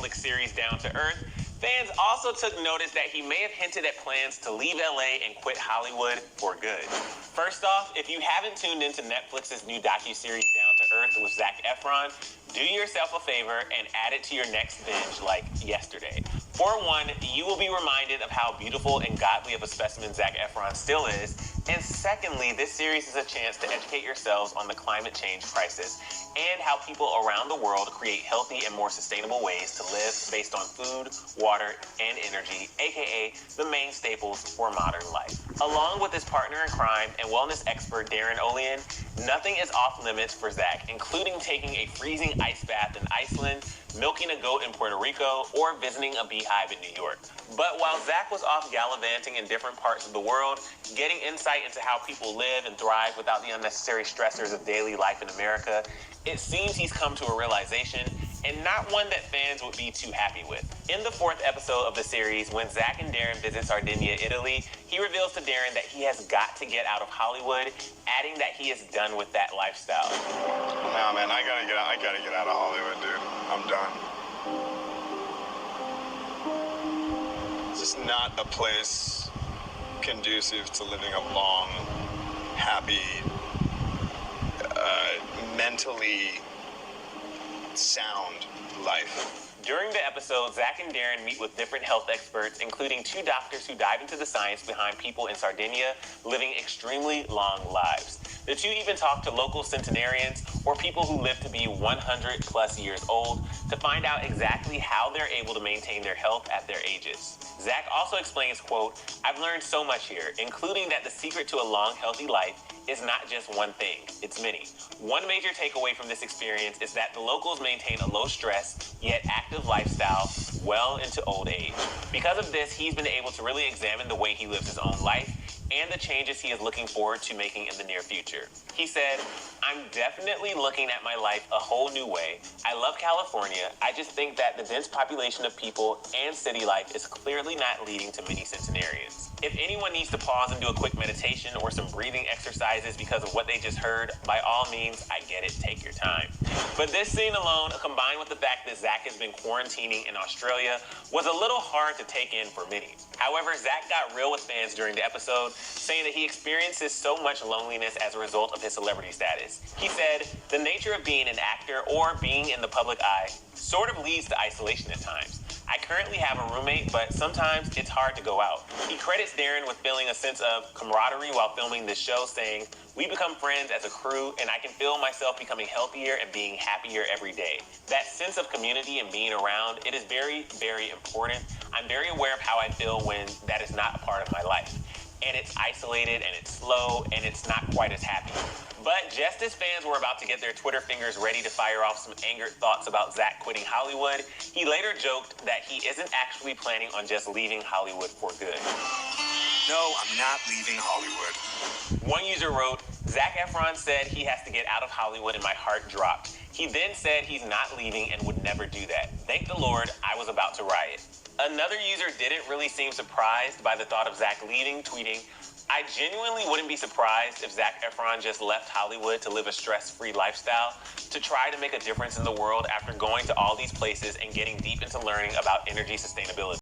Netflix series Down to Earth, fans also took notice that he may have hinted at plans to leave LA and quit Hollywood for good. First off, if you haven't tuned into Netflix's new docuseries Down to Earth with Zac Efron, do yourself a favor and add it to your next binge like yesterday. For one, you will be reminded of how beautiful and godly of a specimen Zac Efron still is. And secondly, this series is a chance to educate yourselves on the climate change crisis and how people around the world create healthy and more sustainable ways to live based on food, water, and energy, aka the main staples for modern life. Along with his partner in crime and wellness expert Darren Olean, nothing is off limits for Zac, including taking a freezing ice bath in Iceland, milking a goat in Puerto Rico, or visiting a beehive in New York. But while Zac was off gallivanting in different parts of the world, getting insight into how people live and thrive without the unnecessary stressors of daily life in America, it seems he's come to a realization, and not one that fans would be too happy with. In the 4th episode of the series, when Zac and Darren visit Sardinia, Italy, he reveals to Darren that he has got to get out of Hollywood, adding that he is done with that lifestyle. Nah, man, I gotta get out of Hollywood, dude. I'm done. It's just not a place conducive to living a long, happy, mentally sound life. During the episode, Zac and Darren meet with different health experts, including 2 doctors who dive into the science behind people in Sardinia living extremely long lives. The 2 even talk to local centenarians, or people who live to be 100 plus years old, to find out exactly how they're able to maintain their health at their ages. Zac also explains, quote, "I've learned so much here, including that the secret to a long, healthy life is not just one thing, it's many. One major takeaway from this experience is that the locals maintain a low stress, yet active lifestyle well into old age. Because of this, he's been able to really examine the way he lives his own life and the changes he is looking forward to making in the near future. He said, "I'm definitely looking at my life a whole new way. I love California. I just think that the dense population of people and city life is clearly not leading to many centenarians. If anyone needs to pause and do a quick meditation or some breathing exercises because of what they just heard, by all means, I get it, take your time." But this scene alone, combined with the fact that Zac has been quarantining in Australia, was a little hard to take in for many. However, Zac got real with fans during the episode, saying that he experiences so much loneliness as a result of his celebrity status. He said, "The nature of being an actor or being in the public eye sort of leads to isolation at times. I currently have a roommate, but sometimes it's hard to go out." He credits Darren with feeling a sense of camaraderie while filming this show, saying, "We become friends as a crew, and I can feel myself becoming healthier and being happier every day. That sense of community and being around, it is very, very important. I'm very aware of how I feel when that is not a part of my life. And it's isolated, and it's slow, and it's not quite as happy." But just as fans were about to get their Twitter fingers ready to fire off some angered thoughts about Zac quitting Hollywood, he later joked that he isn't actually planning on just leaving Hollywood for good. No, I'm not leaving Hollywood. One user wrote, "Zac Efron said he has to get out of Hollywood and my heart dropped. He then said he's not leaving and would never do that. Thank the Lord, I was about to riot." Another user didn't really seem surprised by the thought of Zac leaving, tweeting, "I genuinely wouldn't be surprised if Zac Efron just left Hollywood to live a stress-free lifestyle, to try to make a difference in the world after going to all these places and getting deep into learning about energy sustainability."